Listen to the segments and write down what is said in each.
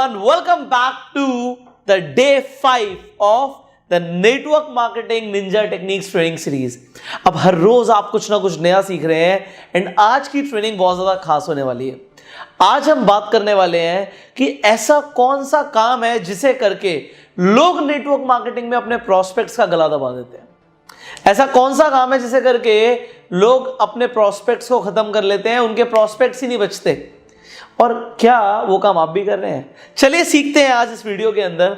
everyone, welcome back to the day 5 of the network marketing ninja techniques training series। अब हर रोज आप कुछ ना कुछ नया सीख रहे हैं एंड आज की ट्रेनिंग बहुत ज्यादा खास होने वाली है। आज हम बात करने वाले हैं कि ऐसा कौन सा काम है जिसे करके लोग नेटवर्क मार्केटिंग में अपने प्रोस्पेक्ट्स का गला दबा देते हैं। ऐसा कौन सा काम है जिसे करके लोग अपने प्रोस्पेक्ट्स को खत्म कर लेते हैं, उनके प्रोस्पेक्ट्स ही नहीं बचते। और क्या वो काम आप भी कर रहे हैं? चलिए सीखते हैं आज इस वीडियो के अंदर।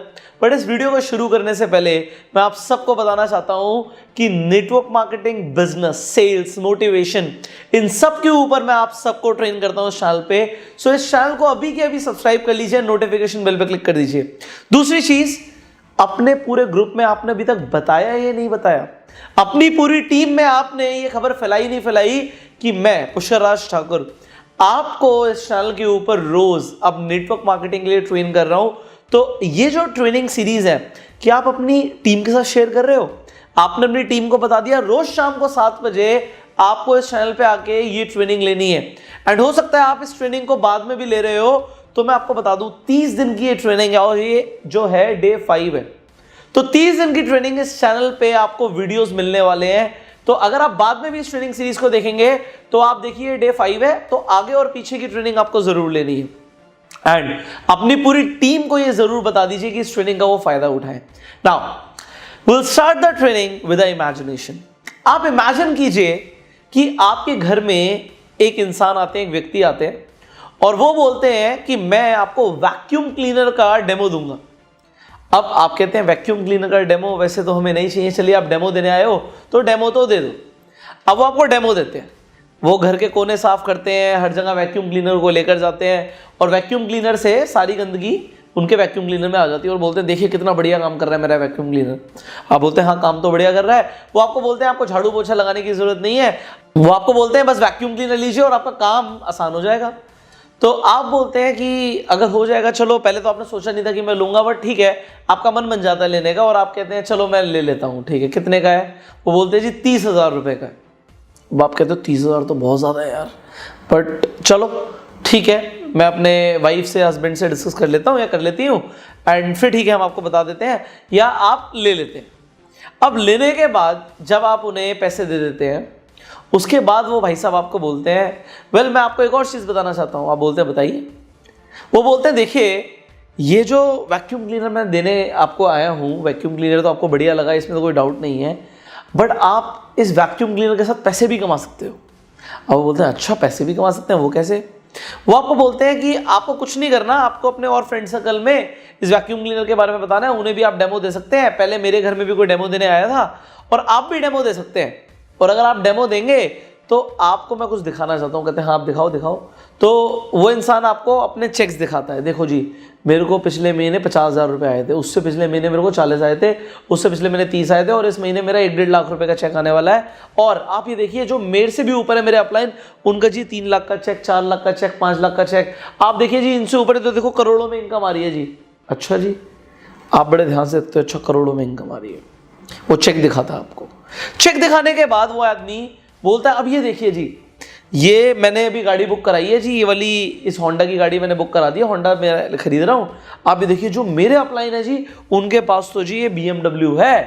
बट इस वीडियो को शुरू करने से पहले मैं आप सबको बताना चाहता हूं कि network marketing, business, sales, motivation, इन सब के ऊपर मैं आप सबको ट्रेन करता हूं इस चैनल पे। सो इस चैनल को अभी के अभी सब्सक्राइब कर लीजिए, नोटिफिकेशन बेल पे क्लिक कर दीजिए। दूसरी चीज, अपने पूरे ग्रुप में आपने अभी तक बताया या नहीं बताया, अपनी पूरी टीम में आपने ये खबर फैलाई नहीं फैलाई कि मैं पुष्कर ठाकुर आपको इस चैनल के ऊपर रोज अब नेटवर्क मार्केटिंग के लिए ट्रेन कर रहा हूं। तो ये जो ट्रेनिंग सीरीज है, क्या आप अपनी टीम के साथ शेयर कर रहे हो? आपने अपनी टीम को बता दिया रोज शाम को 7 बजे आपको इस चैनल पे आके ये ट्रेनिंग लेनी है। एंड हो सकता है आप इस ट्रेनिंग को बाद में भी ले रहे हो, तो मैं आपको बता दूं 30 दिन की ये ट्रेनिंग है और ये जो है डे 5 है। तो 30 दिन की ट्रेनिंग इस चैनल पे आपको वीडियोस मिलने वाले हैं। तो अगर आप बाद में भी इस ट्रेनिंग सीरीज को देखेंगे तो आप देखिए डे 5 है, तो आगे और पीछे की ट्रेनिंग आपको जरूर लेनी है। एंड अपनी पूरी टीम को ये जरूर बता दीजिए कि इस ट्रेनिंग का वो फायदा उठाएं। Now will start the training with the imagination. आप इमेजिन कीजिए कि आपके घर में एक इंसान आते हैं, एक व्यक्ति आते हैं और वो बोलते हैं कि मैं आपको वैक्यूम क्लीनर का डेमो दूंगा। अब आप कहते हैं वैक्यूम क्लीनर का डेमो वैसे तो हमें नहीं चाहिए, चलिए आप डेमो देने आए हो तो डेमो तो दे दो। अब वो आपको डेमो देते हैं, वो घर के कोने साफ करते हैं, हर जगह वैक्यूम क्लीनर को लेकर जाते हैं और वैक्यूम क्लीनर से सारी गंदगी उनके वैक्यूम क्लीनर में आ जाती है और बोलते हैं देखिए कितना बढ़िया काम कर रहा है मेरा वैक्यूम क्लीनर। आप बोलते हैं हाँ काम तो बढ़िया कर रहा है। वो आपको बोलते हैं आपको झाड़ू पोछा लगाने की जरूरत नहीं है, वो आपको बोलते हैं बस वैक्यूम क्लीनर लीजिए और आपका काम आसान हो जाएगा। तो आप बोलते हैं कि अगर हो जाएगा, चलो पहले तो आपने सोचा नहीं था कि मैं लूंगा, बट ठीक है आपका मन बन जाता है लेने का और आप कहते हैं चलो मैं ले लेता हूँ, ठीक है कितने का है? वो बोलते हैं जी 30,000 रुपये का है। अब आप कहते हो 30,000 तो बहुत ज़्यादा है यार, बट चलो ठीक है मैं अपने वाइफ से, हस्बैंड से डिस्कस कर लेता हूँ या कर लेती हूँ एंड फिर ठीक है हम आपको बता देते हैं या आप ले लेते हैं। अब लेने के बाद जब आप उन्हें पैसे दे देते हैं उसके बाद वो भाई साहब आपको बोलते हैं वेल मैं आपको एक और चीज़ बताना चाहता हूँ। आप बोलते हैं बताइए। वो बोलते हैं देखिए ये जो वैक्यूम क्लीनर मैं देने आपको आया हूँ, वैक्यूम क्लीनर तो आपको बढ़िया लगा, इसमें तो कोई डाउट नहीं है, बट आप इस वैक्यूम क्लीनर के साथ पैसे भी कमा सकते हो। अब वो बोलते हैं अच्छा पैसे भी कमा सकते हैं, वो कैसे? वो आपको बोलते हैं कि आपको कुछ नहीं करना, आपको अपने और फ्रेंड सर्कल में इस वैक्यूम क्लीनर के बारे में बताना है, उन्हें भी आप डेमो दे सकते हैं। पहले मेरे घर में भी कोई डेमो देने आया था और आप भी डेमो दे सकते हैं। और अगर आप डेमो देंगे तो आपको मैं कुछ दिखाना चाहता हूँ। कहते हैं हाँ आप दिखाओ दिखाओ। तो वो इंसान आपको अपने चेक्स दिखाता है, देखो जी मेरे को पिछले महीने 50,000 रुपये आए थे, उससे पिछले महीने मेरे को 40 आए थे, उससे पिछले महीने 30 आए थे और इस महीने मेरा 1-1.5 लाख रुपए का चेक आने वाला है। और आप ये देखिए जो मेरे से भी ऊपर है मेरे अपलाइन, उनका जी 3 लाख का चेक, 4 लाख का चेक, 5 लाख का चेक। आप देखिए जी इनसे ऊपर है तो देखो करोड़ों में इनकम आ रही है जी। अच्छा जी आप बड़े ध्यान से देखते हो, अच्छा करोड़ों में इनकम आ रही है। वो चेक दिखाता है आपको। चेक दिखाने के बाद वो आदमी बोलता है अब ये देखिए जी ये मैंने अभी गाड़ी बुक कराई है जी, ये वाली इस होंडा की गाड़ी मैंने बुक करा दी है, होंडा मैं खरीद रहा हूँ। आप ये देखिए जो मेरे अपलाइन है जी उनके पास तो जी ये BMW है।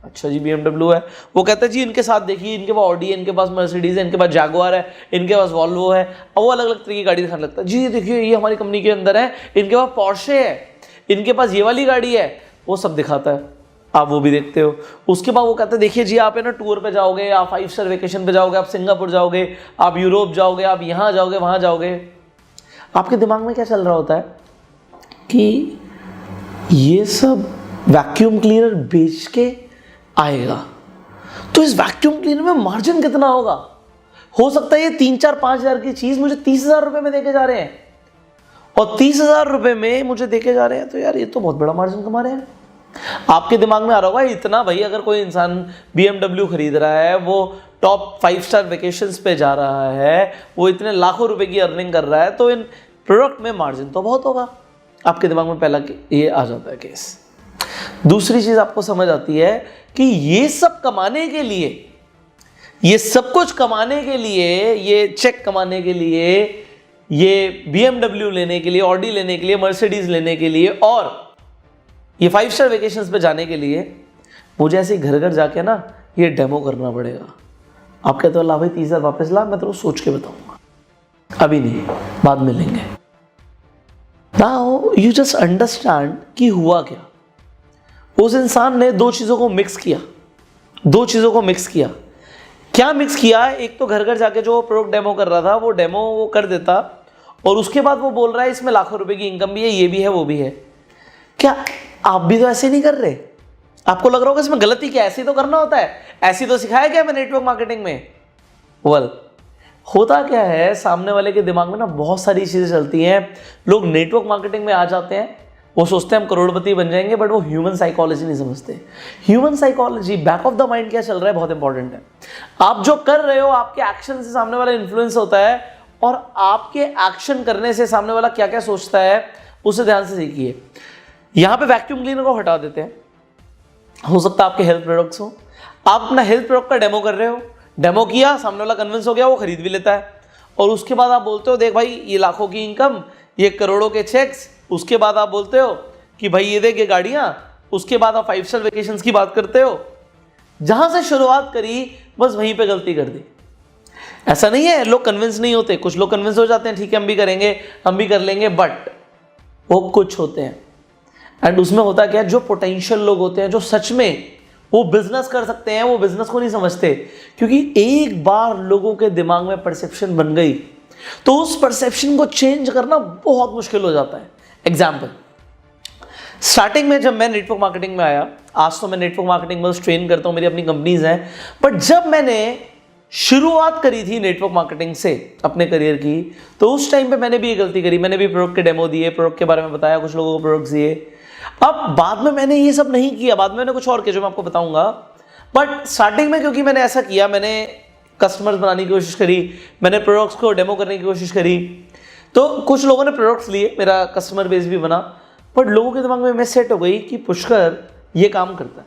अच्छा जी BMW है। वो कहता है जी इनके साथ देखिए इनके पास ऑडी है, इनके पास मर्सिडीज है, इनके पास जैगुआर है, इनके पास वॉल्वो है। अब वो अलग अलग तरह की गाड़ी दिखाने लगता है। जी ये देखिए ये हमारी कंपनी के अंदर है, इनके पास पोर्शे है, इनके पास ये वाली गाड़ी है, वो सब दिखाता है। आप वो भी देखते हो। उसके बाद वो कहते हैं देखिए जी आप है ना टूर पे जाओगे, आप 5 स्टार वेकेशन पे जाओगे, आप सिंगापुर जाओगे, आप यूरोप जाओगे, आप यहाँ जाओगे वहाँ जाओगे। आपके दिमाग में क्या चल रहा होता है कि ये सब वैक्यूम क्लीनर बेच के आएगा, तो इस वैक्यूम क्लीनर में मार्जिन कितना होगा? हो सकता है ये 3-4-5 हज़ार की चीज़ मुझे 30,000 रुपये में देके जा रहे हैं और 30,000 रुपये में मुझे देके जा रहे हैं, तो यार ये तो बहुत बड़ा मार्जिन कमा रहे हैं। आपके दिमाग में आ रहा होगा इतना भाई, अगर कोई इंसान BMW खरीद रहा है, वो टॉप 5 स्टार वेकेशंस पे जा रहा है, वो इतने लाखों रुपए की अर्निंग कर रहा है, तो इन प्रोडक्ट में मार्जिन तो बहुत होगा। आपके दिमाग में पहला ये आ जाता है केस। दूसरी चीज आपको समझ आती है कि ये सब कमाने के लिए, ये सब कुछ कमाने के लिए, ये चेक कमाने के लिए ये BMW लेने के लिए, ऑडी लेने के लिए, मर्सिडीज लेने के लिए और ये 5 स्टार वेकेशंस पे जाने के लिए मुझे ऐसे घर घर जाके ना ये डेमो करना पड़ेगा। आप कहते हो ला भाई 30,000 वापस ला, मैं तेरे को सोच के बताऊंगा, अभी नहीं, बाद में लेंगे। नाउ यू जस्ट अंडरस्टैंड कि हुआ क्या। उस इंसान ने दो चीज़ों को मिक्स किया, क्या मिक्स किया? एक तो घर घर जाके जो प्रोडक्ट डेमो कर रहा था वो डेमो वो कर देता और उसके बाद वो बोल रहा है इसमें लाखों रुपए की इनकम भी है, ये भी है, वो भी है। क्या आप भी तो ऐसे नहीं कर रहे? आपको लग रहा होगा इसमें गलती क्या, ऐसे ही तो करना होता है, ऐसे तो सिखाया क्या मैं नेटवर्क मार्केटिंग में? वेल, होता क्या है, सामने वाले के दिमाग में ना बहुत सारी चीजें चलती हैं। लोग नेटवर्क मार्केटिंग में आ जाते हैं, वो सोचते हैं हम करोड़पति बन जाएंगे, बट वो ह्यूमन साइकोलॉजी नहीं समझते। Human psychology, back of the mind क्या चल रहा है, बहुत इंपॉर्टेंट है। आप जो कर रहे हो, आपके एक्शन से सामने वाला इन्फ्लुएंस होता है और आपके एक्शन करने से सामने वाला क्या क्या सोचता है उसे ध्यान से सीखिए। यहां पे वैक्यूम क्लीनर को हटा देते हैं, हो सकता है आपके हेल्थ प्रोडक्ट्स हो, आप अपना हेल्थ प्रोडक्ट का डेमो कर रहे हो, डेमो किया, सामने वाला कन्विंस हो गया, वो खरीद भी लेता है और उसके बाद आप बोलते हो देख भाई ये लाखों की इनकम, ये करोड़ों के चेक्स। उसके बाद आप बोलते हो कि भाई ये देख ये गाड़ियां, उसके बाद आप 5 स्टार वेकेशंस की बात करते हो। जहां से शुरुआत करी बस वहीं पे गलती कर दी। ऐसा नहीं है लोग कन्विंस नहीं होते, कुछ लोग कन्विंस हो जाते हैं, ठीक है हम भी करेंगे, हम भी कर लेंगे, बट वो कुछ होते हैं। एंड उसमें होता क्या है, जो पोटेंशियल लोग होते हैं, जो सच में वो बिजनेस कर सकते हैं, वो बिजनेस को नहीं समझते, क्योंकि एक बार लोगों के दिमाग में परसेप्शन बन गई तो उस परसेप्शन को चेंज करना बहुत मुश्किल हो जाता है। एग्जाम्पल, स्टार्टिंग में जब मैं नेटवर्क मार्केटिंग में आया, आज तो मैं नेटवर्क मार्केटिंग में ट्रेन करता हूं, मेरी अपनी कंपनीज हैं, बट जब मैंने शुरुआत करी थी नेटवर्क मार्केटिंग से अपने करियर की, तो उस टाइम पे मैंने भी ये गलती करी। मैंने भी प्रोडक्ट के डेमो दिए, प्रोडक्ट के बारे में बताया, कुछ लोगों को प्रोडक्ट्स दिए। अब बाद में मैंने ये सब नहीं किया, बाद में मैंने कुछ और किया जो मैं आपको बताऊंगा। बट स्टार्टिंग में क्योंकि मैंने ऐसा किया, मैंने कस्टमर्स बनाने की कोशिश करी, मैंने प्रोडक्ट्स को डेमो करने की कोशिश करी, तो कुछ लोगों ने प्रोडक्ट्स लिए, मेरा कस्टमर बेस भी बना, बट लोगों के दिमाग में मैं सेट हो गई कि पुष्कर ये काम करता है।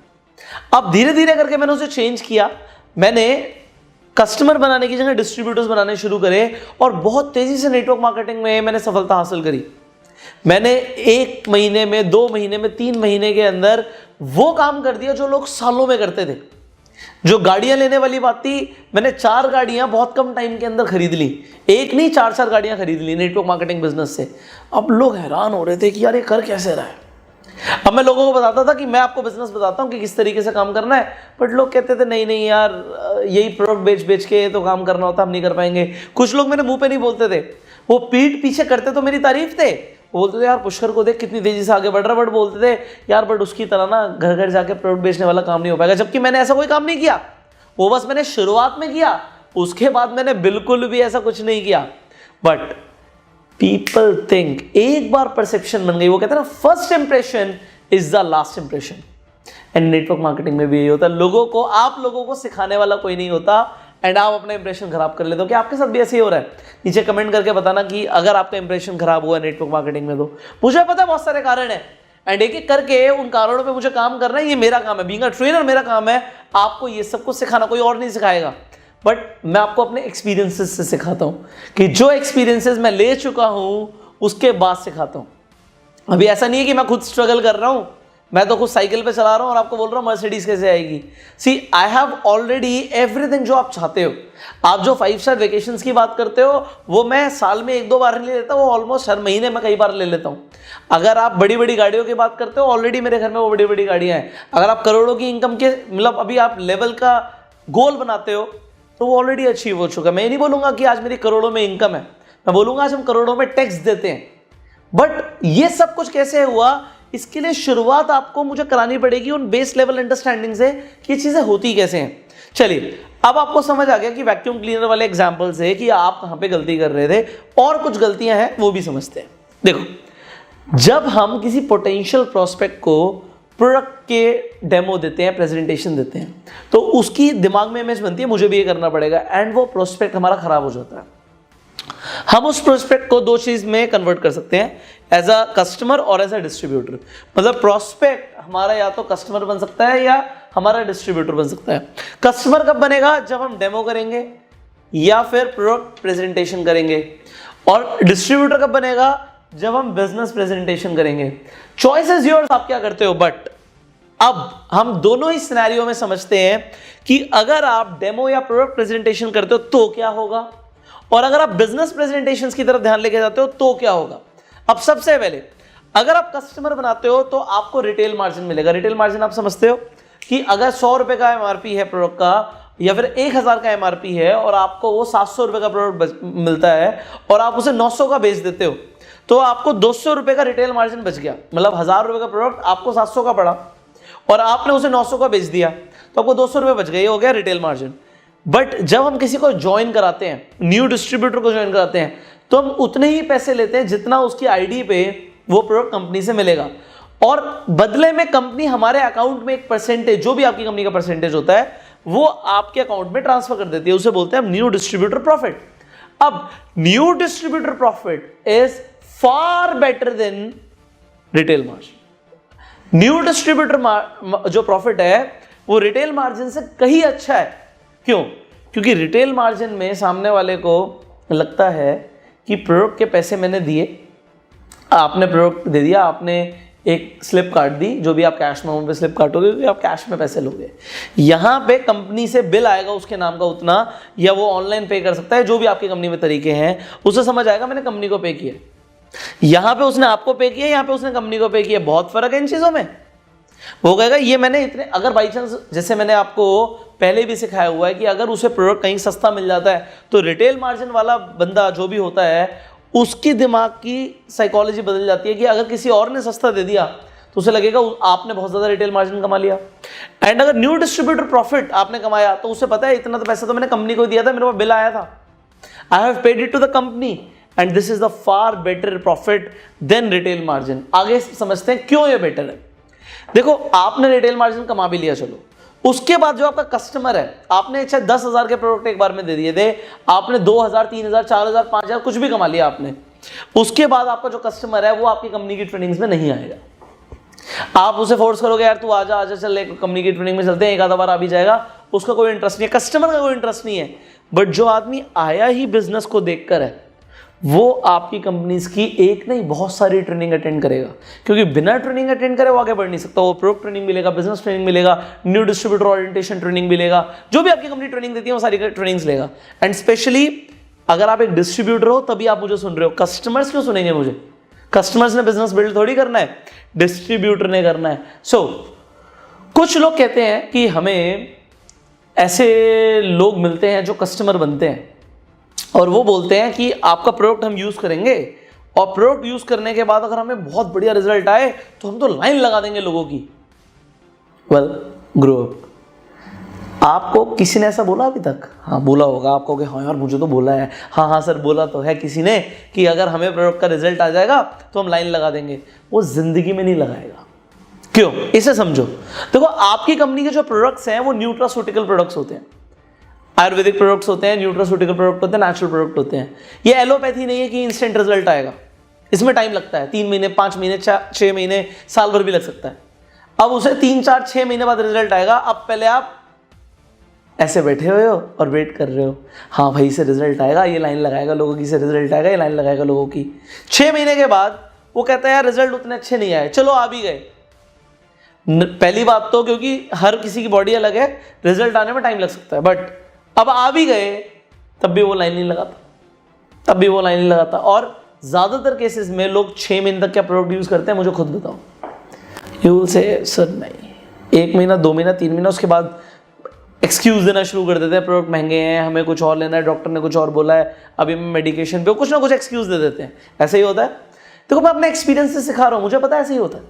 अब धीरे धीरे करके मैंने उसे चेंज किया, मैंने कस्टमर बनाने की जगह डिस्ट्रीब्यूटर्स बनाने शुरू करे और बहुत तेजी से नेटवर्क मार्केटिंग में मैंने सफलता हासिल करी। मैंने 1 महीने में, 2 महीने में, 3 महीने के अंदर वो काम कर दिया जो लोग सालों में करते थे। जो गाड़ियां लेने वाली बात थी, मैंने 4 गाड़ियां बहुत कम टाइम के अंदर खरीद ली, एक नहीं 4 गाड़ियां खरीद ली नेटवर्क मार्केटिंग बिजनेस से। अब लोग हैरान हो रहे थे कि यार ये कर कैसे रहा है। अब मैं लोगों को बताता था कि मैं आपको बिजनेस बताता हूं कि किस तरीके से काम करना है, बट लोग कहते थे नहीं नहीं यार, यही प्रोडक्ट बेच बेच के तो काम करना होता, हम नहीं कर पाएंगे। कुछ लोग मेरे मुंह पे नहीं बोलते थे, वो पीठ पीछे करते तो मेरी तारीफ थे, वो बोलते थे यार पुष्कर को देख कितनी तेजी से आगे बढ़ रहा, बट बोलते थे यार बट उसकी तरह ना घर घर जाके प्रोडक्ट बेचने वाला काम नहीं हो पाएगा। जबकि मैंने ऐसा कोई काम नहीं किया, वो बस मैंने शुरुआत में किया, उसके बाद मैंने बिल्कुल भी ऐसा कुछ नहीं किया। बट पीपल थिंक, एक बार परसेप्शन बन गई, वो कहते हैं ना first impression is the last impression. And network marketing में भी यही होता है, लोगों को, आप लोगों को सिखाने वाला कोई नहीं होता एंड आप अपना इंप्रेशन खराब कर लेते हो। क्या आपके साथ भी ऐसे ही हो रहा है? नीचे कमेंट करके बताना कि अगर आपका इंप्रेशन खराब हुआ नेटवर्क मार्केटिंग में। तो मुझे पता है बहुत सारे कारण है एंड एक एक करके उन कारणों पे मुझे काम करना है, ये मेरा काम है, बीइंग अ ट्रेनर मेरा काम है आपको ये सब कुछ सिखाना, कोई और नहीं सिखाएगा। बट मैं आपको अपने एक्सपीरियंसेस से सिखाता हूँ कि जो एक्सपीरियंसेस मैं ले चुका हूँ उसके बाद सिखाता हूँ। अभी ऐसा नहीं है कि मैं खुद स्ट्रगल कर रहा हूँ, मैं तो खुद साइकिल पे चला रहा हूँ और आपको बोल रहा हूँ मर्सिडीज कैसे आएगी। सी आई हैव ऑलरेडी एवरीथिंग जो आप चाहते हो। आप जो 5 स्टार वेकेशंस की बात करते हो वो मैं साल में 1-2 बार नहीं ले लेता, वो ऑलमोस्ट हर महीने में कई बार ले लेता हूँ। अगर आप बड़ी बड़ी गाड़ियों की बात करते हो, ऑलरेडी मेरे घर में वो बड़ी बड़ी गाड़ियाँ हैं। अगर आप करोड़ों की इनकम के मतलब अभी आप लेवल का गोल बनाते हो तो वो ऑलरेडी अचीव हो चुका है। मैं ये नहीं बोलूँगा कि आज मेरी करोड़ों में इनकम है, मैं बोलूँगा आज हम करोड़ों में टैक्स देते हैं। बट ये सब कुछ कैसे हुआ, इसके लिए शुरुआत आपको मुझे करानी पड़ेगी उन बेस लेवल अंडरस्टैंडिंग से कि ये चीज़ें होती कैसे हैं। चलिए अब आपको समझ आ गया कि वैक्यूम क्लीनर वाले एग्जांपल से कि आप कहाँ पे गलती कर रहे थे और कुछ गलतियां हैं वो भी समझते हैं। देखो, जब हम किसी पोटेंशियल प्रोस्पेक्ट को प्रोडक्ट के डेमो देते हैं, प्रेजेंटेशन देते हैं, तो उसकी दिमाग में इमेज बनती है मुझे भी ये करना पड़ेगा, एंड वो प्रोस्पेक्ट हमारा खराब हो जाता है। हम उस प्रोस्पेक्ट को 2 चीज में कन्वर्ट कर सकते हैं, एज अ कस्टमर और एज अ डिस्ट्रीब्यूटर। मतलब प्रोस्पेक्ट हमारा या तो कस्टमर बन सकता है या हमारा डिस्ट्रीब्यूटर बन सकता है। कस्टमर कब बनेगा, जब हम डेमो करेंगे या फिर प्रोडक्ट प्रेजेंटेशन करेंगे। और डिस्ट्रीब्यूटर कब बनेगा? जब हम बिजनेस प्रेजेंटेशन करेंगे। चॉइस इज योर्स, आप क्या करते हो। बट अब हम दोनों ही सिनेरियो में समझते हैं कि अगर आप डेमो या प्रोडक्ट प्रेजेंटेशन करते हो तो क्या होगा, और अगर आप बिजनेस प्रेजेंटेशंस की तरफ ध्यान लेके जाते हो तो क्या होगा। अब सबसे पहले अगर आप कस्टमर बनाते हो तो आपको रिटेल मार्जिन मिलेगा। रिटेल मार्जिन आप समझते हो कि अगर 100 रुपए का एमआरपी है प्रोडक्ट का, या फिर 1000 का एमआरपी है और आपको वो 700 रुपए का प्रोडक्ट मिलता है और आप उसे 900 का बेच देते हो, तो आपको 200 रुपए का रिटेल मार्जिन बच गया। मतलब 1000 रुपए का प्रोडक्ट आपको 700 का पड़ा और आपने उसे 900 का बेच दिया, तो आपको 200 रुपए बच गए, ये हो गया रिटेल मार्जिन। बट जब हम किसी को ज्वाइन कराते हैं, न्यू डिस्ट्रीब्यूटर को ज्वाइन कराते हैं, तो हम उतने ही पैसे लेते हैं जितना उसकी आईडी पे वो प्रोडक्ट कंपनी से मिलेगा, और बदले में कंपनी हमारे अकाउंट में एक परसेंटेज, जो भी आपकी कंपनी का परसेंटेज होता है, वो आपके अकाउंट में ट्रांसफर कर देती है। उसे बोलते हैं न्यू डिस्ट्रीब्यूटर प्रॉफिट। अब new distributor profit is far better than retail margin. New distributor जो प्रॉफिट है वो रिटेल मार्जिन से कहीं अच्छा है। क्यों? क्योंकि रिटेल मार्जिन में सामने वाले को लगता है कि प्रोडक्ट के पैसे मैंने दिए, आपने प्रोडक्ट दे दिया, आपने एक स्लिप काट दी, जो भी आप कैश में पे स्लिप काटोगे क्योंकि आप कैश में पैसे लोगे। यहां पे कंपनी से बिल आएगा उसके नाम का उतना, या वो ऑनलाइन पे कर सकता है, जो भी आपकी कंपनी में तरीके हैं, उसे समझ आएगा मैंने कंपनी को पे किया। यहां पे उसने आपको पे किया, यहां पे उसने कंपनी को पे किया, बहुत फर्क है इन चीजों में। वो कहेगा ये मैंने इतने, अगर बाई चांस, जैसे मैंने आपको पहले भी सिखाया हुआ है कि अगर उसे प्रोडक्ट कहीं सस्ता मिल जाता है तो रिटेल मार्जिन वाला बंदा जो भी होता है उसकी दिमाग की साइकोलॉजी बदल जाती है कि अगर किसी और ने सस्ता दे दिया तो उसे लगेगा आपने बहुत ज्यादा रिटेल मार्जिन कमा लिया। एंड अगर न्यू डिस्ट्रीब्यूटर प्रॉफिट आपने कमाया तो उसे पता है इतना तो पैसा तो मैंने कंपनी को दिया था, मेरे पास बिल आया था, I have paid it to the company and this is the far better profit than retail margin. आगे समझते हैं क्यों ये बेटर है। देखो, आपने रिटेल मार्जिन कमा भी लिया, चलो, उसके बाद जो आपका कस्टमर है, आपने चाहे 10,000 के प्रोडक्ट एक बार में दे दिए थे, आपने 2,000, 3,000, 4,000, 5,000 कुछ भी कमा लिया आपने, उसके बाद आपका जो कस्टमर है वो आपकी कंपनी की ट्रेनिंग्स में नहीं आएगा। आप उसे फोर्स करोगे यार तू आजा आजा चल कंपनी की ट्रेनिंग में चलते हैं, एक आधा बार आ भी जाएगा, उसका कोई इंटरेस्ट नहीं है, कस्टमर का कोई इंटरेस्ट नहीं है। बट जो आदमी आया ही बिजनेस को देखकर है, वो आपकी कंपनीज की एक नहीं बहुत सारी ट्रेनिंग अटेंड करेगा, क्योंकि बिना ट्रेनिंग अटेंड करे वो आगे बढ़ नहीं सकता। वो प्रोडक्ट ट्रेनिंग मिलेगा, बिजनेस ट्रेनिंग मिलेगा, न्यू डिस्ट्रीब्यूटर ओरिएंटेशन ट्रेनिंग मिलेगा, जो भी आपकी कंपनी ट्रेनिंग देती है वो सारी ट्रेनिंग्स लेगा। एंड स्पेशली अगर आप एक डिस्ट्रीब्यूटर हो तभी आप मुझे सुन रहे हो, कस्टमर्स क्यों सुनेंगे मुझे? कस्टमर्स ने बिजनेस बिल्ड थोड़ी करना है, डिस्ट्रीब्यूटर ने करना है। सो कुछ लोग कहते हैं कि हमें ऐसे लोग मिलते हैं जो कस्टमर बनते हैं और वो बोलते हैं कि आपका प्रोडक्ट हम यूज करेंगे और प्रोडक्ट यूज करने के बाद अगर हमें बहुत बढ़िया रिजल्ट आए तो हम तो लाइन लगा देंगे लोगों की। Well, grow up. आपको किसी ने ऐसा बोला अभी तक? हाँ बोला होगा आपको कि हाँ यार मुझे तो बोला है, हाँ हाँ सर बोला तो है किसी ने कि अगर हमें प्रोडक्ट का रिजल्ट आ जाएगा तो हम लाइन लगा देंगे। वो जिंदगी में नहीं लगाएगा। क्यों? इसे समझो। देखो, आपकी कंपनी के जो प्रोडक्ट्स हैं वो न्यूट्रास्यूटिकल प्रोडक्ट्स होते हैं, आयुर्वेदिक प्रोडक्ट्स होते हैं, न्यूट्रास्यूटिकल प्रोडक्ट होते हैं, नेचुरल प्रोडक्ट होते हैं। ये एलोपैथी नहीं है कि इंस्टेंट रिजल्ट आएगा, इसमें टाइम लगता है, 3 महीने, 5 महीने, 6 महीने, साल भर भी लग सकता है। अब उसे 3, 4, 6 महीने बाद रिजल्ट आएगा। अब पहले आप ऐसे बैठे हुए हो और वेट कर रहे हो, हाँ भाई से रिजल्ट आएगा, ये लाइन लगाएगा लोगों की, से रिजल्ट आएगा, ये लाइन लगाएगा लोगों की। 6 महीने के बाद वो कहता है यार रिजल्ट उतने अच्छे नहीं आए, चलो आ भी गए। पहली बात तो क्योंकि हर किसी की बॉडी अलग है, रिजल्ट आने में टाइम लग सकता है, बट अब आ भी गए तब भी वो लाइन नहीं लगाता, और ज्यादातर केसेस में लोग 6 महीने तक क्या प्रोडक्ट यूज करते हैं मुझे खुद बताओ। यू विल से सर नहीं, 1 महीना, 2 महीना, 3 महीना, उसके बाद एक्सक्यूज देना शुरू कर देते हैं, प्रोडक्ट महंगे हैं, हमें कुछ और लेना है, डॉक्टर ने कुछ और बोला है, अभी मैं मेडिकेशन पे, कुछ ना कुछ एक्सक्यूज दे देते हैं। ऐसे ही होता है। देखो, मैं अपने एक्सपीरियंस से सिखा रहा हूं, मुझे पता है ऐसे ही होता है।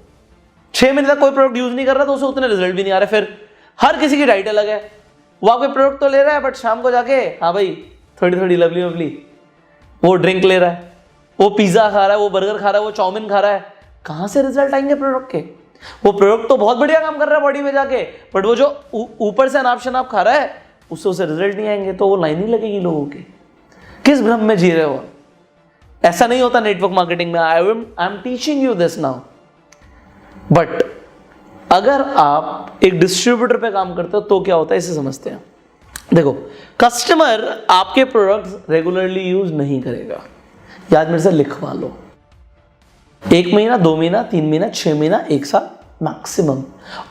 6 महीने तक कोई प्रोडक्ट यूज नहीं कर रहा तो उसे उतने रिजल्ट भी नहीं आ रहे। फिर हर किसी की डाइट अलग है, वो आपके प्रोडक्ट तो ले रहा है बट शाम को जाके हाँ भाई थोड़ी थोड़ी लवली ववली वो ड्रिंक ले रहा है, वो पिज्जा खा रहा है, वो बर्गर खा रहा है, वो चाउमीन खा रहा है। कहां से रिजल्ट आएंगे प्रोडक्ट के? वो प्रोडक्ट तो बहुत बढ़िया काम कर रहा है बॉडी में जाके, बट वो जो ऊपर से अनाप शनाप खा रहा है उससे उसे रिजल्ट नहीं आएंगे, तो वो लाइन ही लगेगी लोगों की। किस भ्रम में जी रहे हो? ऐसा नहीं होता नेटवर्क मार्केटिंग में। I am teaching you this now. But अगर आप एक डिस्ट्रीब्यूटर पे काम करते हो तो क्या होता है, इसे समझते हैं। देखो, कस्टमर आपके प्रोडक्ट्स रेगुलरली यूज नहीं करेगा, याद मेरे से लिखवा लो। 1 महीना, 2 महीना, 3 महीना, 6 महीना, 1 साल मैक्सिमम।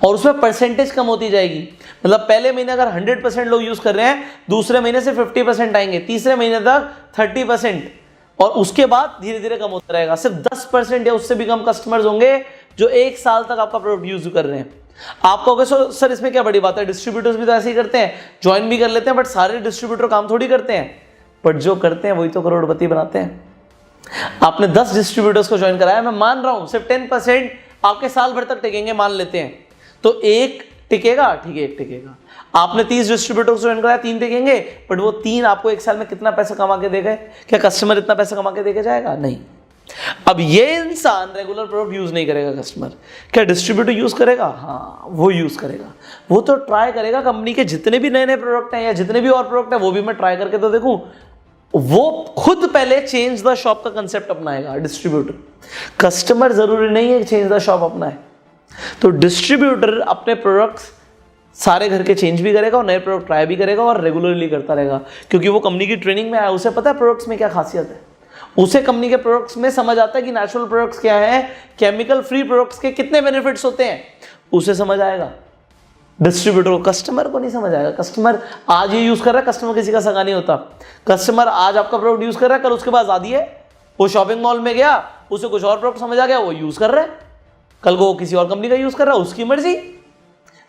और उसमें परसेंटेज कम होती जाएगी। मतलब पहले महीने अगर 100% लोग यूज कर रहे हैं, दूसरे महीने से 50% आएंगे, तीसरे महीने तक 30%, और उसके बाद धीरे धीरे कम होता रहेगा। सिर्फ 10% या उससे भी कम कस्टमर्स होंगे जो 1 साल तक आपका प्रोडक्ट यूज कर रहे हैं। आप कहोगे सर इसमें क्या बड़ी बात है, डिस्ट्रीब्यूटर्स भी तो ऐसे ही करते हैं, ज्वाइन भी कर लेते हैं, बट सारे डिस्ट्रीब्यूटर काम थोड़ी करते हैं। बट जो करते हैं वही तो करोड़पति बनाते हैं। आपने 10 डिस्ट्रीब्यूटर्स को ज्वाइन कराया, मैं मान रहा हूं सिर्फ 10% आपके साल भर तक टिकेंगे, मान लेते हैं, तो 1 टिकेगा, ठीक है, 1 टिकेगा। आपने 30 डिस्ट्रीब्यूटर्स को ज्वाइन कराया, 3 टिकेंगे, बट वो 3 आपको 1 साल में कितना पैसा कमा के देगा? क्या कस्टमर इतना पैसा कमा के देके जाएगा? नहीं। अब ये इंसान रेगुलर प्रोडक्ट यूज नहीं करेगा, कस्टमर, क्या डिस्ट्रीब्यूटर यूज करेगा? हाँ, वो यूज करेगा। वो तो ट्राई करेगा, कंपनी के जितने भी नए नए प्रोडक्ट हैं या जितने भी और प्रोडक्ट है वो भी मैं ट्राई करके तो देखूं। वो खुद पहले चेंज द शॉप का कंसेप्ट अपनाएगा डिस्ट्रीब्यूटर। कस्टमर जरूरी नहीं है चेंज द शॉप अपनाए। तो डिस्ट्रीब्यूटर अपने प्रोडक्ट्स सारे घर के चेंज भी करेगा और नए प्रोडक्ट ट्राई भी करेगा और रेगुलरली करता रहेगा, क्योंकि वो कंपनी की ट्रेनिंग में आया, उसे पता है प्रोडक्ट्स में क्या खासियत है, उसे कंपनी के प्रोडक्ट्स में समझ आता है कि नेचुरल प्रोडक्ट्स क्या है, केमिकल फ्री प्रोडक्ट्स के कितने बेनिफिट्स होते हैं, उसे समझ आएगा। डिस्ट्रीब्यूटर को, कस्टमर को नहीं समझ आएगा। कस्टमर आज ये यूज कर रहा है, कस्टमर किसी का सगा नहीं होता। कस्टमर आज आपका प्रोडक्ट यूज कर रहा है, कल उसके पास आदि है, वो शॉपिंग मॉल में गया, उसे कुछ और प्रोडक्ट समझ आ गया, वो यूज कर रहा है, कल को वो किसी और कंपनी का यूज कर रहा है, उसकी मर्जी।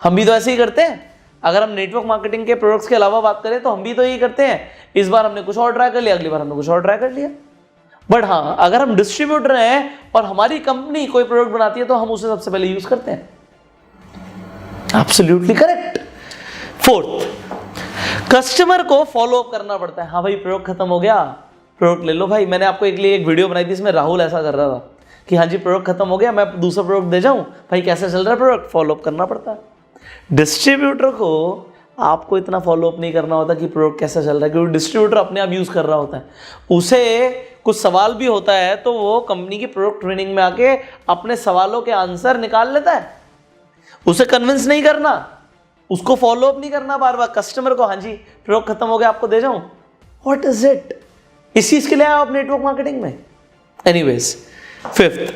हम भी तो ऐसे ही करते हैं। अगर हम नेटवर्क मार्केटिंग के प्रोडक्ट्स के अलावा बात करें तो हम भी तो यही करते हैं। इस बार हमने कुछ और ट्राई कर लिया, अगली बार हमने कुछ और ट्राई कर लिया। बट हाँ, अगर हम डिस्ट्रीब्यूटर हैं और हमारी कंपनी कोई प्रोडक्ट बनाती है तो हम उसे सबसे पहले यूज करते हैं। Absolutely correct. 4th, कस्टमर को फॉलो अप करना पड़ता है। हाँ भाई, प्रोडक्ट खत्म हो गया, प्रोडक्ट ले लो भाई। मैंने आपको एक वीडियो बनाई थी, इसमें राहुल ऐसा कर रहा था कि हाँ जी प्रोडक्ट खत्म हो गया, मैं दूसरा प्रोडक्ट दे जाऊं, भाई कैसे चल रहा है प्रोडक्ट, फॉलो अप करना पड़ता है। डिस्ट्रीब्यूटर को आपको इतना फॉलो अप नहीं करना होता कि प्रोडक्ट कैसा चल रहा है, क्योंकि डिस्ट्रीब्यूटर अपने आप यूज कर रहा होता है। उसे कुछ सवाल भी होता है तो वो कंपनी की प्रोडक्ट ट्रेनिंग में आके अपने सवालों के आंसर निकाल लेता है। उसे कन्विंस नहीं करना, उसको फॉलो अप नहीं करना बार बार कस्टमर को, हाँ जी प्रोडक्ट खत्म हो गया, आपको दे जाऊं, व्हाट इज इट? इस चीज के लिए आया आप नेटवर्क मार्केटिंग में। एनीवेज, 5th,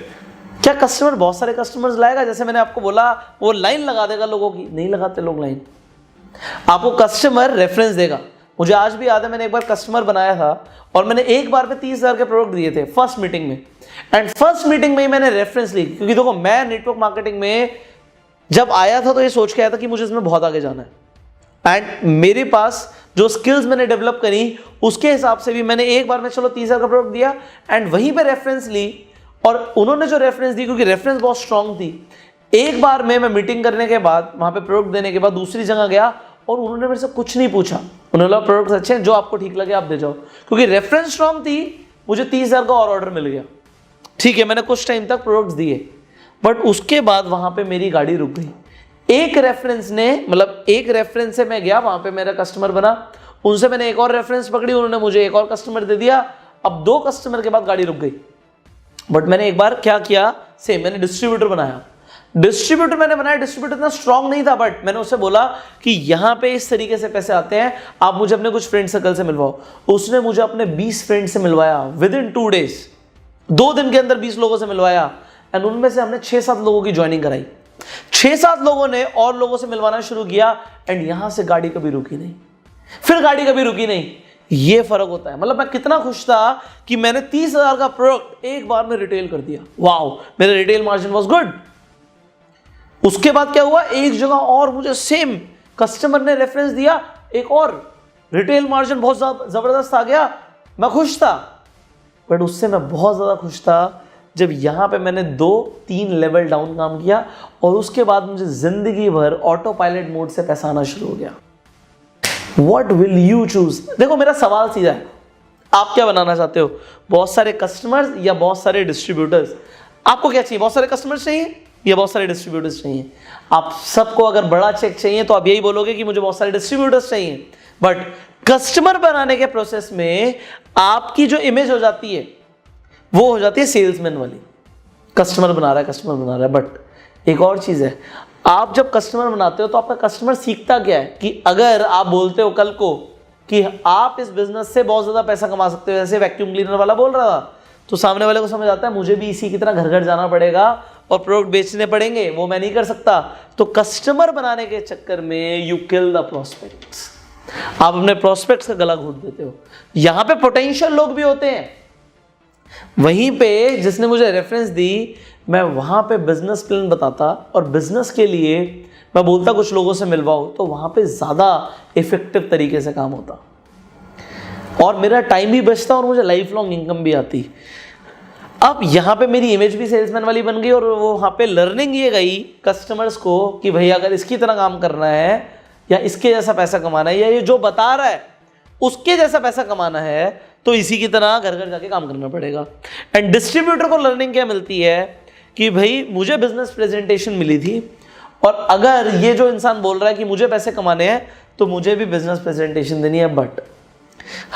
क्या कस्टमर बहुत सारे कस्टमर्स लाएगा? जैसे मैंने आपको बोला, वो लाइन लगा देगा लोगों की? नहीं लगाते लोग लाइन। आपको कस्टमर रेफरेंस देगा। मुझे आज भी याद है, मैंने एक बार कस्टमर बनाया था और मैंने एक बार पे 30,000 के प्रोडक्ट दिए थे फर्स्ट मीटिंग में। एंड फर्स्ट मीटिंग में ही मैंने रेफरेंस ली, क्योंकि देखो मैं नेटवर्क मार्केटिंग में जब आया था तो ये सोच के आया था कि मुझे इसमें बहुत आगे जाना है। एंड मेरे पास जो स्किल्स मैंने डेवलप करी उसके हिसाब से भी मैंने एक बार में चलो 30,000 का प्रोडक्ट दिया एंड वहीं पे रेफरेंस ली। और उन्होंने जो रेफरेंस दी, क्योंकि रेफरेंस बहुत स्ट्रांग थी, एक बार में मैं मीटिंग करने के बाद, वहां पे प्रोडक्ट देने के बाद दूसरी जगह गया और उन्होंने मेरे से कुछ नहीं पूछा। उन्होंने बोला प्रोडक्ट्स अच्छे हैं, जो आपको ठीक लगे आप दे जाओ। क्योंकि रेफरेंस स्ट्रांग थी, मुझे 30,000 का और ऑर्डर मिल गया। ठीक है, मैंने कुछ टाइम तक प्रोडक्ट्स दिए, बट उसके बाद वहां पे मेरी गाड़ी रुक गई। एक रेफरेंस से मैं गया, वहां पे मेरा कस्टमर बना, उनसे मैंने एक और रेफरेंस पकड़ी, उन्होंने मुझे एक और कस्टमर दे दिया। अब 2 कस्टमर के बाद गाड़ी रुक गई। बट मैंने एक बार क्या किया, सेम मैंने डिस्ट्रीब्यूटर बनाया। डिस्ट्रीब्यूटर इतना स्ट्रांग नहीं था, बट मैंने उससे बोला कि यहां पे इस तरीके से पैसे आते हैं, आप मुझे अपने कुछ फ्रेंड सर्कल से मिलवाओ। उसने मुझे अपने 20 फ्रेंड से मिलवाया विद इन 2 days। 2 दिन के अंदर 20 लोगों से मिलवाया एंड उनमें से हमने 6-7 लोगों की ज्वाइनिंग कराई। 6-7 लोगों ने और लोगों से मिलवाना शुरू किया एंड यहां से गाड़ी कभी रुकी नहीं, फिर गाड़ी कभी रुकी नहीं। ये फर्क होता है। मतलब मैं कितना खुश था कि मैंने 30,000 का प्रोडक्ट एक बार में रिटेल कर दिया। वाओ, मेरा रिटेल मार्जिन वाज गुड। उसके बाद क्या हुआ, एक जगह और मुझे सेम कस्टमर ने रेफरेंस दिया, एक और रिटेल मार्जिन बहुत जबरदस्त आ गया। मैं खुश था, बट उससे मैं बहुत ज्यादा खुश था जब यहां पे मैंने 2-3 लेवल डाउन काम किया और उसके बाद मुझे जिंदगी भर ऑटो पायलट मोड से पैसा आना शुरू हो गया। What will you choose? देखो मेरा सवाल सीधा है, आप क्या बनाना चाहते हो? बहुत सारे कस्टमर्स या बहुत सारे डिस्ट्रीब्यूटर्स? आपको क्या चाहिए, बहुत सारे कस्टमर्स चाहिए या बहुत सारे डिस्ट्रीब्यूटर्स चाहिए? आप सबको अगर बड़ा चेक चाहिए तो आप यही बोलोगे कि मुझे बहुत सारे डिस्ट्रीब्यूटर्स चाहिए। बट कस्टमर बनाने के प्रोसेस में आपकी जो इमेज हो जाती है वो हो जाती है सेल्समैन वाली, कस्टमर बना रहा है। बट एक और चीज है, आप जब कस्टमर बनाते हो तो आपका कस्टमर सीखता क्या है कि अगर आप बोलते हो कल को कि आप इस बिजनेस से बहुत ज्यादा पैसा कमा सकते हो, जैसे वैक्यूम क्लीनर वाला बोल रहा था तो सामने वाले को समझ आता है मुझे भी इसी की तरह घर घर जाना पड़ेगा और प्रोडक्ट बेचने पड़ेंगे, वो मैं नहीं कर सकता। तो कस्टमर बनाने के चक्कर में यू किल द प्रोस्पेक्ट्स, आप अपने प्रोस्पेक्ट्स का गला घोट देते हो। यहां पे पोटेंशियल लोग भी होते हैं, वहीं पे जिसने मुझे रेफरेंस दी मैं वहां पे बिजनेस प्लान बताता और बिजनेस के लिए मैं बोलता कुछ लोगों से मिलवाओ, तो वहां पे ज्यादा इफेक्टिव तरीके से काम होता और मेरा टाइम भी बचता और मुझे लाइफ लॉन्ग इनकम भी आती। अब यहाँ पे मेरी इमेज भी सेल्समैन वाली बन गई और वो वहाँ पे लर्निंग ये गई कस्टमर्स को कि भैया अगर इसकी तरह काम करना है या इसके जैसा पैसा कमाना है या ये जो बता रहा है उसके जैसा पैसा कमाना है तो इसी की तरह घर घर जाके काम करना पड़ेगा। एंड डिस्ट्रीब्यूटर को लर्निंग क्या मिलती है कि भाई मुझे बिजनेस प्रेजेंटेशन मिली थी और अगर ये जो इंसान बोल रहा है कि मुझे पैसे कमाने हैं तो मुझे भी बिजनेस प्रेजेंटेशन देनी है। बट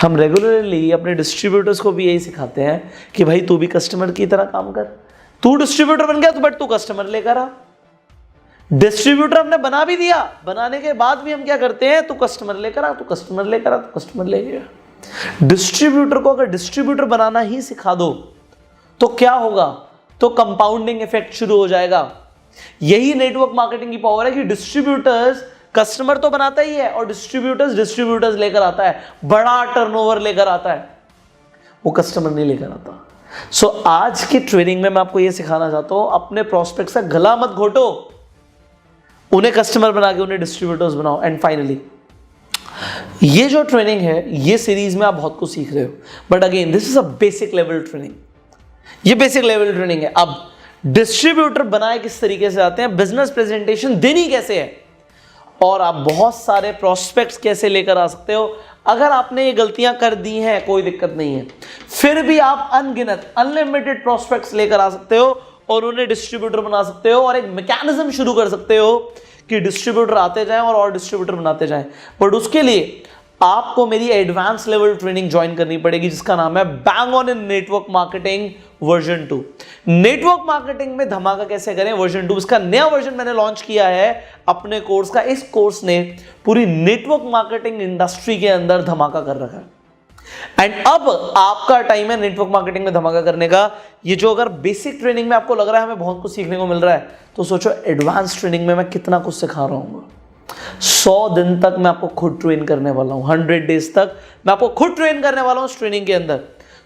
हम रेगुलरली अपने डिस्ट्रीब्यूटर्स को भी यही सिखाते हैं कि भाई तू भी कस्टमर की तरह काम कर, तू डिस्ट्रीब्यूटर बन गया तो बट तू कस्टमर लेकर आ। डिस्ट्रीब्यूटर हमने बना भी दिया, बनाने के बाद भी हम क्या करते हैं, तू कस्टमर लेकर आ, तू कस्टमर लेकर आ, तू कस्टमर लेकर आ। डिस्ट्रीब्यूटर को अगर डिस्ट्रीब्यूटर बनाना ही सिखा दो तो क्या होगा, तो कंपाउंडिंग इफेक्ट शुरू हो जाएगा। यही नेटवर्क मार्केटिंग की पावर है कि डिस्ट्रीब्यूटर्स कस्टमर तो बनाता ही है और डिस्ट्रीब्यूटर्स लेकर आता है, बड़ा टर्नओवर लेकर आता है, वो कस्टमर नहीं लेकर आता। सो आज की ट्रेनिंग में मैं आपको यह सिखाना चाहता हूं, अपने प्रोस्पेक्ट से गला मत घोटो, उन्हें कस्टमर बना के उन्हें डिस्ट्रीब्यूटर्स बनाओ। एंड फाइनली ये जो ट्रेनिंग है ये सीरीज में आप बहुत कुछ सीख रहे हो, but again this is a basic level training, ये बेसिक लेवल ट्रेनिंग है। अब डिस्ट्रीब्यूटर बनाए किस तरीके से आते हैं, बिजनेस प्रेजेंटेशन देनी कैसे है और आप बहुत सारे प्रोस्पेक्ट्स कैसे लेकर आ सकते हो। अगर आपने ये गलतियां कर दी हैं कोई दिक्कत नहीं है, फिर भी आप अनगिनत अनलिमिटेड प्रोस्पेक्ट्स लेकर आ सकते हो और उन्हें डिस्ट्रीब्यूटर बना सकते हो और एक मैकेनिज्म शुरू कर सकते हो कि डिस्ट्रीब्यूटर आते जाएं और डिस्ट्रीब्यूटर बनाते जाएं। बट उसके लिए आपको मेरी एडवांस लेवल ट्रेनिंग ज्वाइन करनी पड़ेगी जिसका नाम है bang on in network marketing version 2। Network marketing में धमाका कैसे करें वर्जन 2, इसका नया वर्जन मैंने लॉन्च किया है अपने कोर्स का। इस कोर्स ने पूरी नेटवर्क मार्केटिंग इंडस्ट्री के अंदर धमाका कर रखा है एंड अब आपका टाइम है नेटवर्क मार्केटिंग में धमाका करने का। ये जो अगर बेसिक ट्रेनिंग में आपको लग रहा है हमें बहुत कुछ सीखने को मिल रहा है, तो सोचो एडवांस ट्रेनिंग में मैं कितना कुछ सिखा रहा हूँ। 100 दिन तक मैं आपको खुद ट्रेन करने वाला हूं, 100 डेज तक मैं आपको खुद ट्रेन करने वाला हूं इस ट्रेनिंग के अंदर।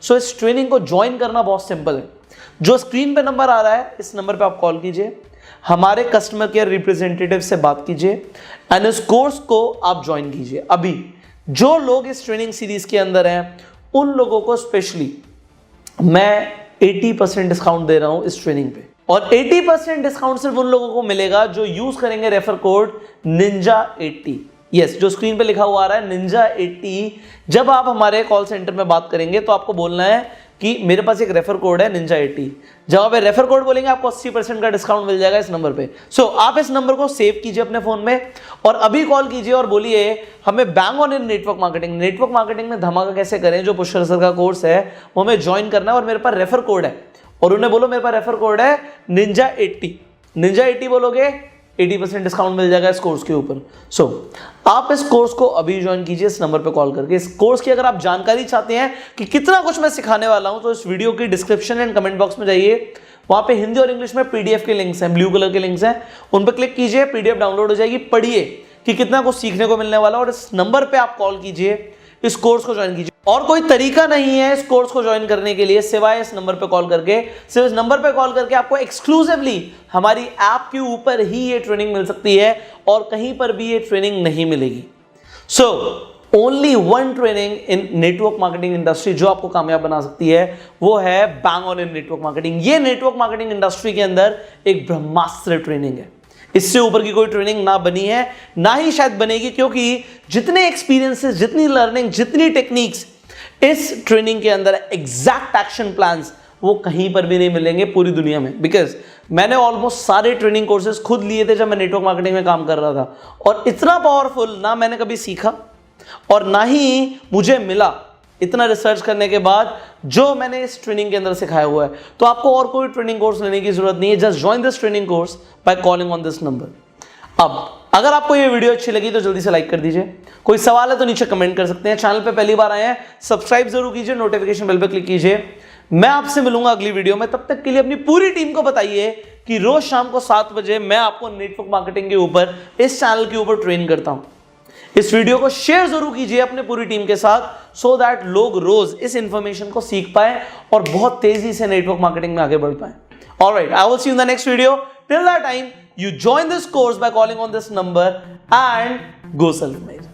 सो इस ट्रेनिंग को ज्वाइन करना बहुत सिंपल है। जो स्क्रीन पे नंबर आ रहा है इस नंबर पे आप कॉल कीजिए, हमारे कस्टमर केयर रिप्रेजेंटेटिव से बात कीजिए एंड इस कोर्स को आप ज्वाइन कीजिए। अभी जो लोग इस ट्रेनिंग सीरीज के अंदर हैं उन लोगों को स्पेशली मैं 80% डिस्काउंट दे रहा हूं इस ट्रेनिंग पे और 80% डिस्काउंट सिर्फ उन लोगों को मिलेगा जो यूज करेंगे रेफर कोड ninja80। यस, जो स्क्रीन पे लिखा हुआ आ रहा है ninja80। जब आप हमारे कॉल सेंटर में बात करेंगे तो आपको बोलना है कि मेरे पास एक रेफर कोड है ninja80। जब आप रेफर कोड बोलेंगे आपको 80% का डिस्काउंट मिल जाएगा इस नंबर पे। सो आप इस नंबर को सेव कीजिए अपने फोन में और अभी कॉल कीजिए और बोलिए हमें bang on in network marketing में धमाका कैसे करें, जो पुष्कर सर का कोर्स है वो हमें ज्वाइन करना है और मेरे पास रेफर कोड है। और उन्हें बोलो मेरे पास रेफर कोड है ninja80 बोलोगे 80% डिस्काउंट मिल जाएगा इस कोर्स के ऊपर। सो आप इस कोर्स को अभी ज्वाइन कीजिए इस नंबर पे कॉल करके। इस कोर्स की अगर आप जानकारी चाहते हैं कि कितना कुछ मैं सिखाने वाला हूं तो इस वीडियो की डिस्क्रिप्शन एंड कमेंट बॉक्स में जाइए, वहां पे हिंदी और इंग्लिश में पीडीएफ के लिंक्स हैं, ब्लू कलर के लिंक्स हैं, उन पर क्लिक कीजिए, पीडीएफ डाउनलोड हो जाएगी, पढ़िए कि कितना कुछ सीखने को मिलने वाला और इस नंबर पे आप कॉल कीजिए, इस कोर्स को ज्वाइन कीजिए। और कोई तरीका नहीं है इस कोर्स को ज्वाइन करने के लिए सिवाय इस नंबर पे कॉल करके। सिर्फ इस नंबर पे कॉल करके आपको एक्सक्लूसिवली हमारी ऐप के ऊपर ही ये ट्रेनिंग मिल सकती है और कहीं पर भी ये ट्रेनिंग नहीं मिलेगी। So only one training in network marketing industry जो आपको कामयाब बना सकती है वो है bang on in network marketing. ये नेटवर्क मार्केटिंग इंडस्ट्री के अंदर एक ब्रह्मास्त्र ट्रेनिंग है, इससे ऊपर की कोई ट्रेनिंग ना बनी है ना ही शायद बनेगी, क्योंकि जितने एक्सपीरियंसेस, जितनी लर्निंग, जितनी टेक्निक्स इस ट्रेनिंग के अंदर, एग्जैक्ट एक्शन प्लान्स वो कहीं पर भी नहीं मिलेंगे पूरी दुनिया में। बिकॉज मैंने ऑलमोस्ट सारे ट्रेनिंग कोर्सेज खुद लिए थे जब मैं नेटवर्क मार्केटिंग में काम कर रहा था और इतना पावरफुल ना मैंने कभी सीखा और ना ही मुझे मिला इतना रिसर्च करने के बाद जो मैंने इस ट्रेनिंग के अंदर सिखाया हुआ है। तो आपको और कोई ट्रेनिंग कोर्स लेने की जरूरत नहीं है, just join this training course by calling on this number. अब अगर आपको ये वीडियो अच्छी लगी तो जल्दी से लाइक कर दीजिए, कोई सवाल है तो नीचे कमेंट कर सकते हैं, चैनल पे पहली बार आए हैं सब्सक्राइब जरूर कीजिए, नोटिफिकेशन बेल पे क्लिक कीजिए। मैं आपसे मिलूंगा अगली वीडियो में। तब तक के लिए अपनी पूरी टीम को बताइए कि रोज शाम को 7 बजे मैं आपको नेटवर्क मार्केटिंग के ऊपर इस चैनल के ऊपर ट्रेन करता हूं। इस वीडियो को शेयर जरूर कीजिए अपने पूरी टीम के साथ, सो दैट लोग रोज इस इंफॉर्मेशन को सीख पाए और बहुत तेजी से नेटवर्क मार्केटिंग में आगे बढ़ पाए। Alright, I will see you in the next video. Till that time, you join this course by calling on this number and go self-made.